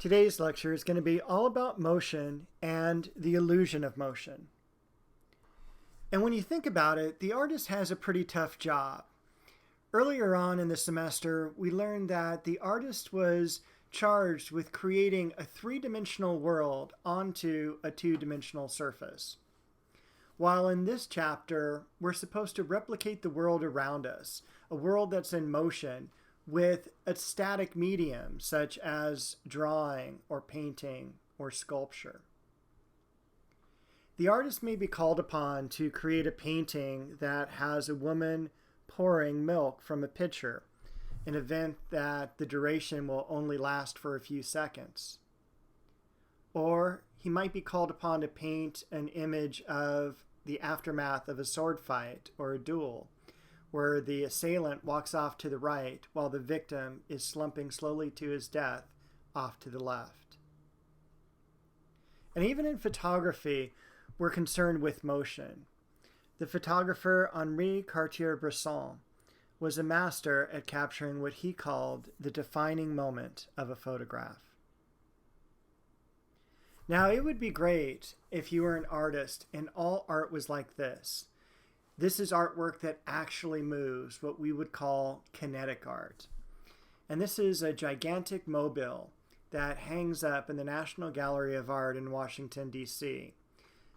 Today's lecture is going to be all about motion and the illusion of motion. And when you think about it, the artist has a pretty tough job. Earlier on in the semester, we learned that the artist was charged with creating a three-dimensional world onto a two-dimensional surface. While in this chapter, we're supposed to replicate the world around us, a world that's in motion, with a static medium such as drawing or painting or sculpture. The artist may be called upon to create a painting that has a woman pouring milk from a pitcher, an event that the duration will only last for a few seconds. Or he might be called upon to paint an image of the aftermath of a sword fight or a duel, where the assailant walks off to the right while the victim is slumping slowly to his death off to the left. And even in photography, we're concerned with motion. The photographer Henri Cartier-Bresson was a master at capturing what he called the defining moment of a photograph. Now, it would be great if you were an artist and all art was like this. This is artwork that actually moves, what we would call kinetic art. And this is a gigantic mobile that hangs up in the National Gallery of Art in Washington, D.C.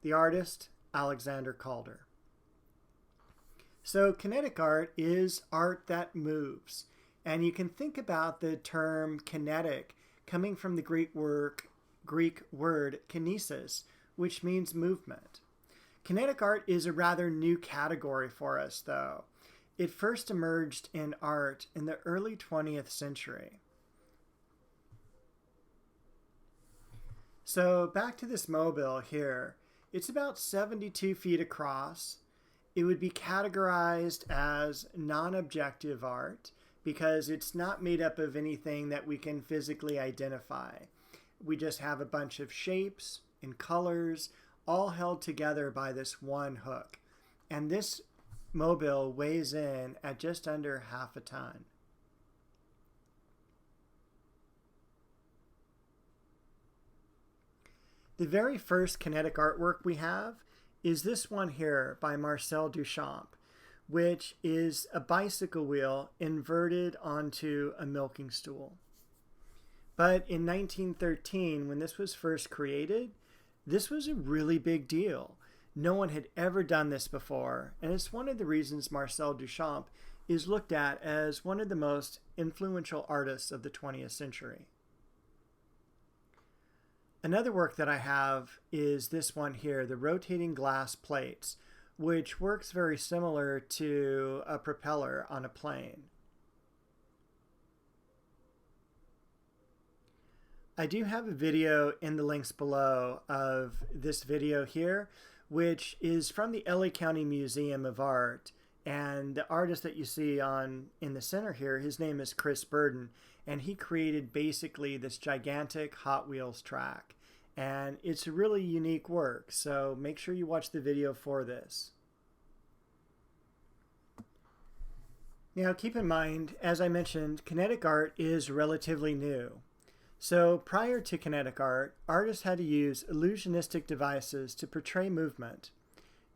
The artist, Alexander Calder. So kinetic art is art that moves. And you can think about the term kinetic coming from the Greek word kinesis, which means movement. Kinetic art is a rather new category for us, though. It first emerged in art in the early 20th century. So back to this mobile here. It's about 72 feet across. It would be categorized as non-objective art because it's not made up of anything that we can physically identify. We just have a bunch of shapes and colors all held together by this one hook. And this mobile weighs in at just under half a ton. The very first kinetic artwork we have is this one here by Marcel Duchamp, which is a bicycle wheel inverted onto a milking stool. But in 1913, when this was first created, this was a really big deal. No one had ever done this before, and it's one of the reasons Marcel Duchamp is looked at as one of the most influential artists of the 20th century. Another work that I have is this one here, the rotating glass plates, which works very similar to a propeller on a plane. I do have a video in the links below of this video here, which is from the LA County Museum of Art. And the artist that you see in the center here, his name is Chris Burden, and he created basically this gigantic Hot Wheels track. And it's a really unique work, so make sure you watch the video for this. Now keep in mind, as I mentioned, kinetic art is relatively new. So prior to kinetic art, artists had to use illusionistic devices to portray movement.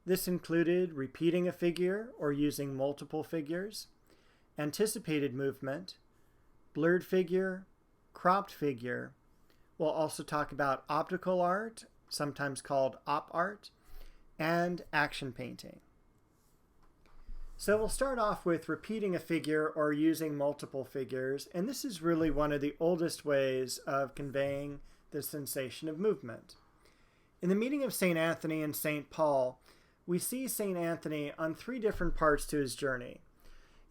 This included repeating a figure or using multiple figures, anticipated movement, blurred figure, cropped figure. We'll also talk about optical art, sometimes called op art, and action painting. So we'll start off with repeating a figure or using multiple figures, and this is really one of the oldest ways of conveying the sensation of movement. In the meeting of St. Anthony and St. Paul, we see St. Anthony on three different parts to his journey.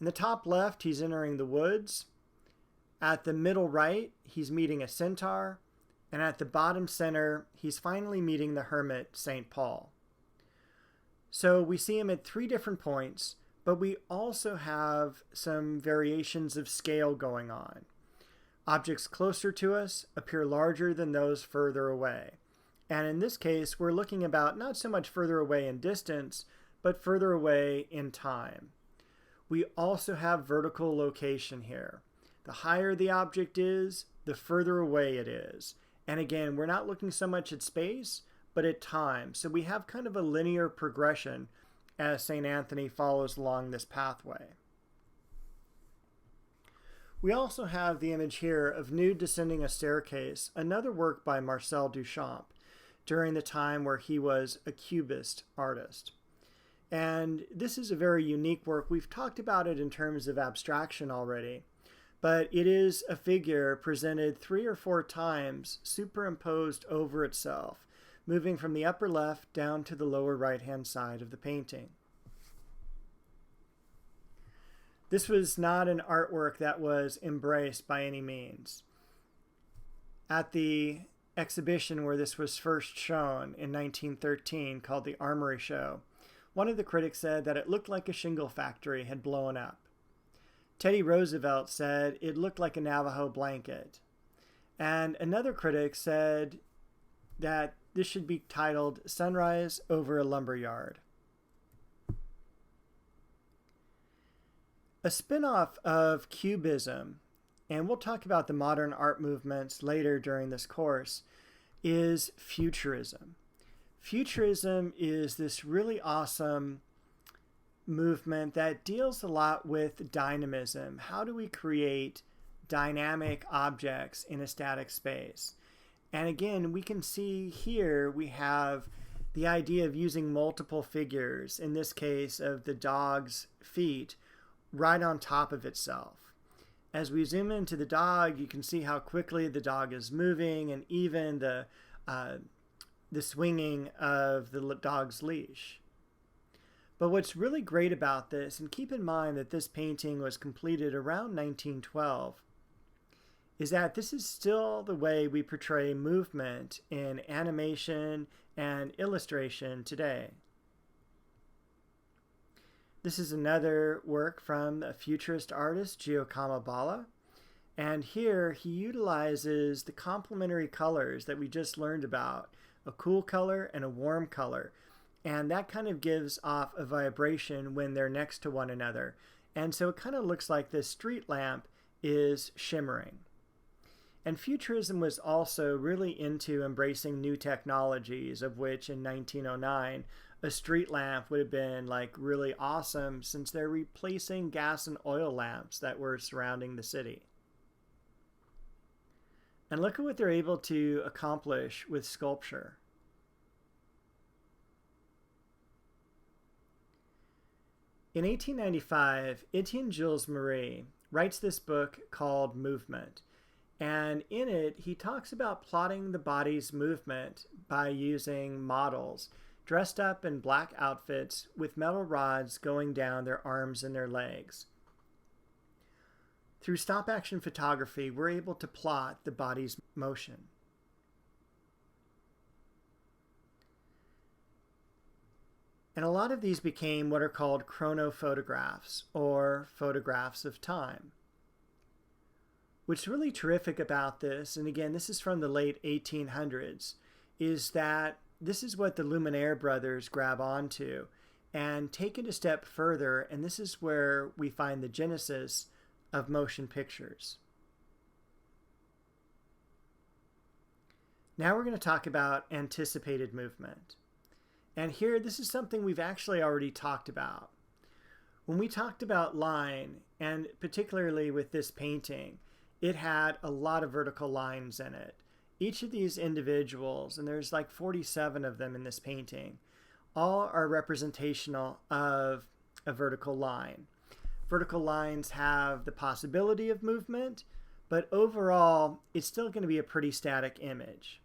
In the top left, he's entering the woods. At the middle right, he's meeting a centaur. And at the bottom center, he's finally meeting the hermit, St. Paul. So we see him at three different points, but we also have some variations of scale going on. Objects closer to us appear larger than those further away. And in this case, we're looking about not so much further away in distance, but further away in time. We also have vertical location here. The higher the object is, the further away it is. And again, we're not looking so much at space, but at time. So we have kind of a linear progression as St. Anthony follows along this pathway. We also have the image here of Nude descending a staircase, another work by Marcel Duchamp during the time where he was a Cubist artist. And this is a very unique work. We've talked about it in terms of abstraction already, but it is a figure presented 3 or 4 times superimposed over itself, moving from the upper left down to the lower right-hand side of the painting. This was not an artwork that was embraced by any means. At the exhibition where this was first shown in 1913, called the Armory Show, one of the critics said that it looked like a shingle factory had blown up. Teddy Roosevelt said it looked like a Navajo blanket. And another critic said that this should be titled Sunrise Over a Lumberyard. A spin-off of Cubism, and we'll talk about the modern art movements later during this course, is Futurism. Futurism is this really awesome movement that deals a lot with dynamism. How do we create dynamic objects in a static space? And again, we can see here we have the idea of using multiple figures, in this case of the dog's feet, right on top of itself. As we zoom into the dog, you can see how quickly the dog is moving, and even the swinging of the dog's leash. But what's really great about this, and keep in mind that this painting was completed around 1912, is that this is still the way we portray movement in animation and illustration today. This is another work from a futurist artist, Giacomo Balla, and here he utilizes the complementary colors that we just learned about, a cool color and a warm color, and that kind of gives off a vibration when they're next to one another, and so it kind of looks like this street lamp is shimmering. And Futurism was also really into embracing new technologies, of which in 1909 a street lamp would have been like really awesome, since they're replacing gas and oil lamps that were surrounding the city. And look at what they're able to accomplish with sculpture. In 1895, Etienne Jules Marie writes this book called Movement. And in it, he talks about plotting the body's movement by using models dressed up in black outfits with metal rods going down their arms and their legs. Through stop-action photography, we're able to plot the body's motion. And a lot of these became what are called chronophotographs, or photographs of time. What's really terrific about this, and again, this is from the late 1800s, is that this is what the Lumiere brothers grab onto and take it a step further, and this is where we find the genesis of motion pictures. Now we're going to talk about anticipated movement. And here, this is something we've actually already talked about. When we talked about line, and particularly with this painting, it had a lot of vertical lines in it. Each of these individuals, and there's like 47 of them in this painting, all are representational of a vertical line. Vertical lines have the possibility of movement, but overall, it's still going to be a pretty static image.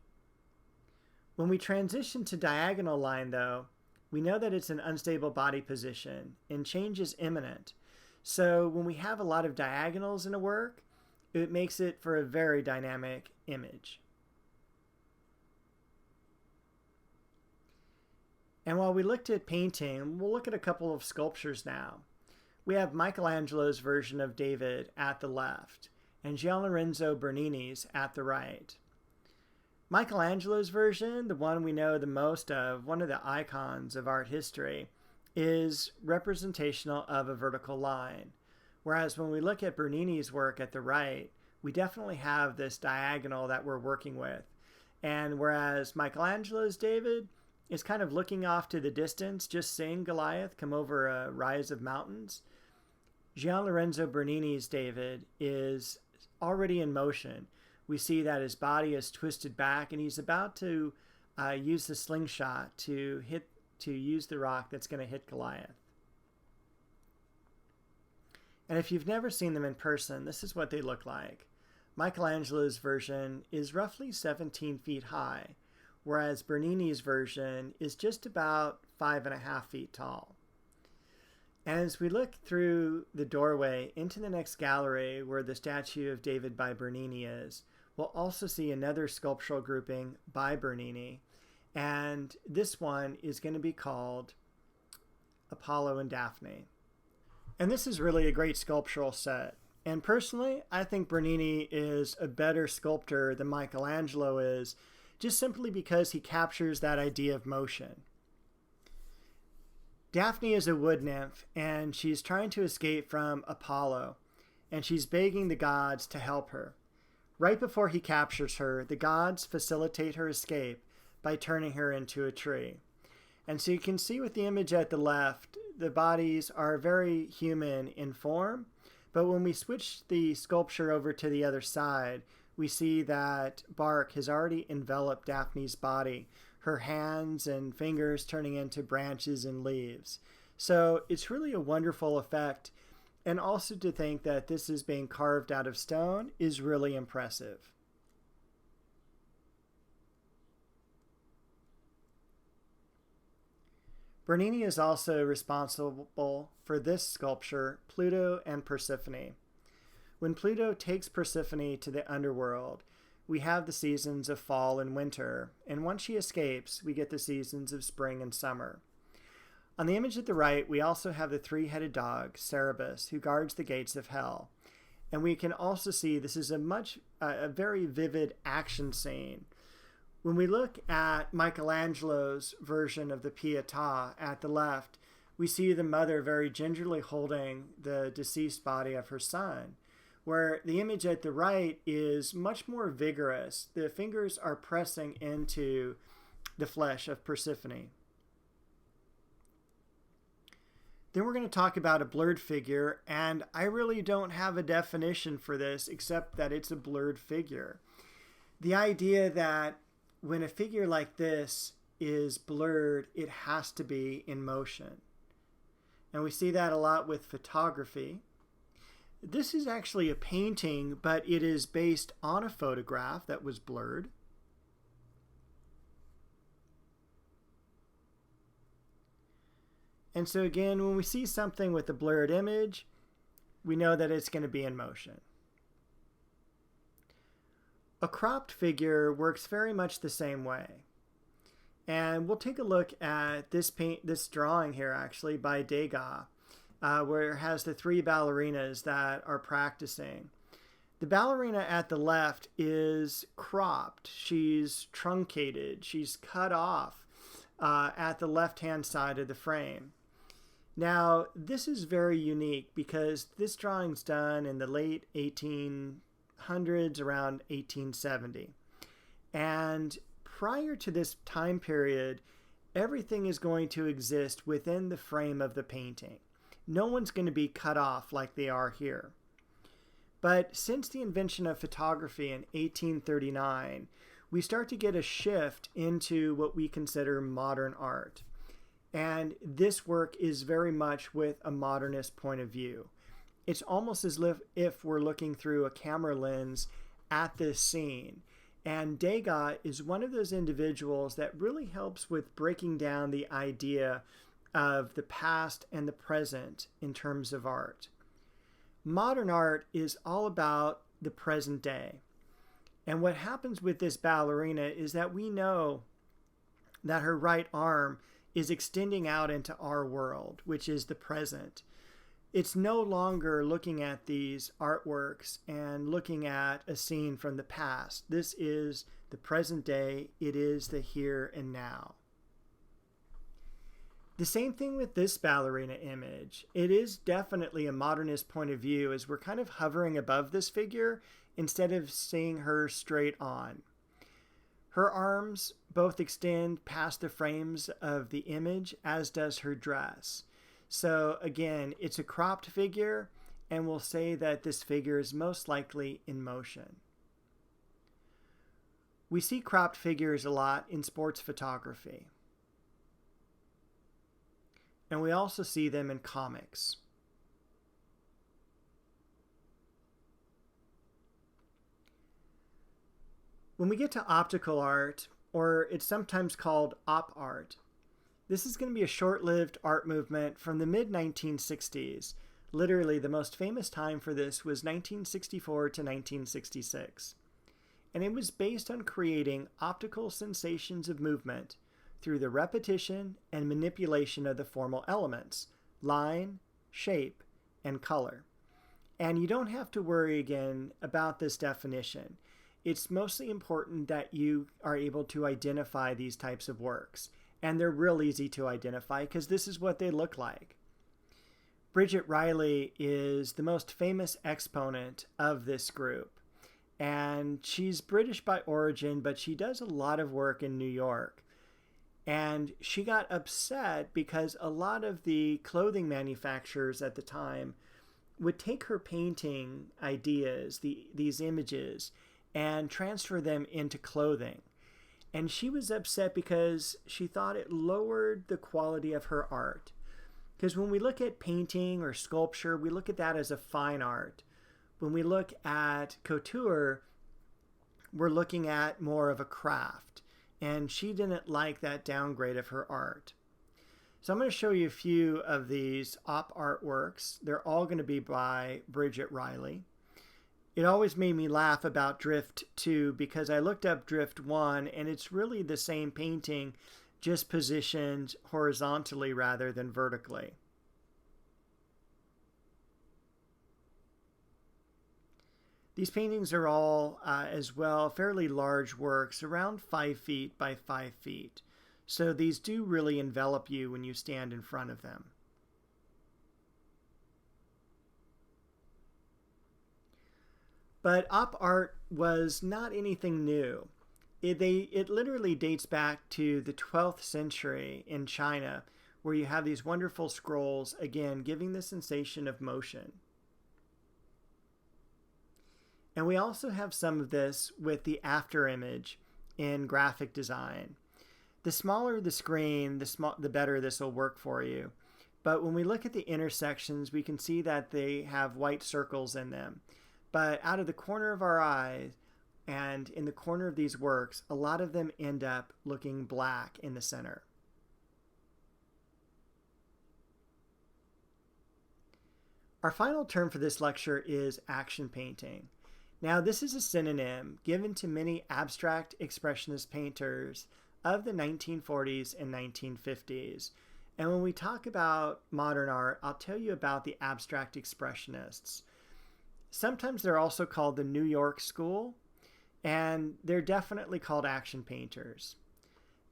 When we transition to diagonal line, though, we know that it's an unstable body position, and change is imminent. So when we have a lot of diagonals in a work, it makes it for a very dynamic image. And while we looked at painting, we'll look at a couple of sculptures now. We have Michelangelo's version of David at the left, and Gian Lorenzo Bernini's at the right. Michelangelo's version, the one we know the most of, one of the icons of art history, is representational of a vertical line. Whereas when we look at Bernini's work at the right, we definitely have this diagonal that we're working with. And whereas Michelangelo's David is kind of looking off to the distance, just seeing Goliath come over a rise of mountains, Gian Lorenzo Bernini's David is already in motion. We see that his body is twisted back, and he's about to use the slingshot to use the rock that's going to hit Goliath. And if you've never seen them in person, this is what they look like. Michelangelo's version is roughly 17 feet high, whereas Bernini's version is just about 5.5 feet tall. As we look through the doorway into the next gallery where the statue of David by Bernini is, we'll also see another sculptural grouping by Bernini, and this one is going to be called Apollo and Daphne. And this is really a great sculptural set. And personally, I think Bernini is a better sculptor than Michelangelo is, just simply because he captures that idea of motion. Daphne is a wood nymph, and she's trying to escape from Apollo, and she's begging the gods to help her. Right before he captures her, the gods facilitate her escape by turning her into a tree. And so you can see with the image at the left, the bodies are very human in form, but when we switch the sculpture over to the other side, we see that bark has already enveloped Daphne's body, her hands and fingers turning into branches and leaves. So it's really a wonderful effect, and also to think that this is being carved out of stone is really impressive. Bernini is also responsible for this sculpture, Pluto and Persephone. When Pluto takes Persephone to the underworld, we have the seasons of fall and winter, and once she escapes, we get the seasons of spring and summer. On the image at the right, we also have the three-headed dog, Cerberus, who guards the gates of hell. And we can also see this is a very vivid action scene. When we look at Michelangelo's version of the Pietà at the left, we see the mother very gingerly holding the deceased body of her son, where the image at the right is much more vigorous. The fingers are pressing into the flesh of Persephone. Then we're going to talk about a blurred figure, and I really don't have a definition for this except that it's a blurred figure. The idea that when a figure like this is blurred, it has to be in motion. And we see that a lot with photography. This is actually a painting, but it is based on a photograph that was blurred. And so again, when we see something with a blurred image, we know that it's going to be in motion. A cropped figure works very much the same way. And we'll take a look at this drawing here actually by Degas, where it has the three ballerinas that are practicing. The ballerina at the left is cropped. She's truncated. She's cut off at the left-hand side of the frame. Now, this is very unique because this drawing's done in the late 1800s, around 1870. And prior to this time period, everything is going to exist within the frame of the painting. No one's going to be cut off like they are here. But since the invention of photography in 1839, we start to get a shift into what we consider modern art. And this work is very much with a modernist point of view. It's almost as if we're looking through a camera lens at this scene. And Degas is one of those individuals that really helps with breaking down the idea of the past and the present in terms of art. Modern art is all about the present day. And what happens with this ballerina is that we know that her right arm is extending out into our world, which is the present. It's no longer looking at these artworks and looking at a scene from the past. This is the present day. It is the here and now. The same thing with this ballerina image. It is definitely a modernist point of view as we're kind of hovering above this figure instead of seeing her straight on. Her arms both extend past the frames of the image, as does her dress. So again, it's a cropped figure, and we'll say that this figure is most likely in motion. We see cropped figures a lot in sports photography. And we also see them in comics. When we get to optical art, or it's sometimes called op art, this is going to be a short-lived art movement from the mid-1960s. Literally, the most famous time for this was 1964 to 1966. And it was based on creating optical sensations of movement through the repetition and manipulation of the formal elements, line, shape, and color. And you don't have to worry again about this definition. It's mostly important that you are able to identify these types of works. And they're real easy to identify because this is what they look like. Bridget Riley is the most famous exponent of this group. And she's British by origin, but she does a lot of work in New York. And she got upset because a lot of the clothing manufacturers at the time would take her painting ideas, these images, and transfer them into clothing. And she was upset because she thought it lowered the quality of her art. Because when we look at painting or sculpture, we look at that as a fine art. When we look at couture, we're looking at more of a craft. And she didn't like that downgrade of her art. So I'm going to show you a few of these op art works. They're all going to be by Bridget Riley. It always made me laugh about Drift 2 because I looked up Drift 1 and it's really the same painting, just positioned horizontally rather than vertically. These paintings are all, as well, fairly large works, around 5 feet by 5 feet. So these do really envelop you when you stand in front of them. But op art was not anything new. It literally dates back to the 12th century in China, where you have these wonderful scrolls, again, giving the sensation of motion. And we also have some of this with the after image in graphic design. The smaller the screen, the better this will work for you. But when we look at the intersections, we can see that they have white circles in them. But out of the corner of our eye and in the corner of these works, a lot of them end up looking black in the center. Our final term for this lecture is action painting. Now, this is a synonym given to many abstract expressionist painters of the 1940s and 1950s. And when we talk about modern art, I'll tell you about the abstract expressionists. Sometimes they're also called the New York School, and they're definitely called action painters.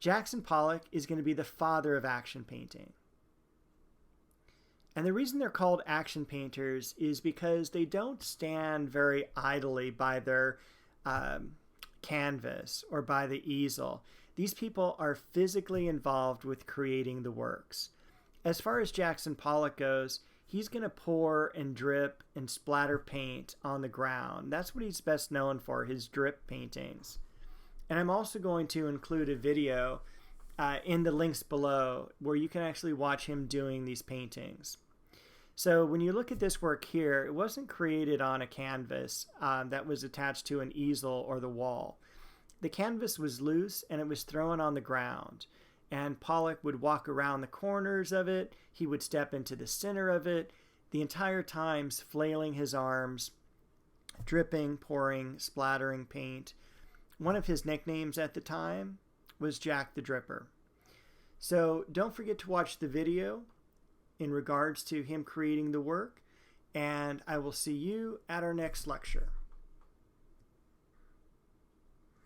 Jackson Pollock is going to be the father of action painting. And the reason they're called action painters is because they don't stand very idly by their canvas or by the easel. These people are physically involved with creating the works. As far as Jackson Pollock goes, he's going to pour and drip and splatter paint on the ground. That's what he's best known for, his drip paintings. And I'm also going to include a video in the links below where you can actually watch him doing these paintings. So when you look at this work here, it wasn't created on a canvas that was attached to an easel or the wall. The canvas was loose and it was thrown on the ground. And Pollock would walk around the corners of it. He would step into the center of it, the entire time flailing his arms, dripping, pouring, splattering paint. One of his nicknames at the time was Jack the Dripper. So don't forget to watch the video in regards to him creating the work, and I will see you at our next lecture.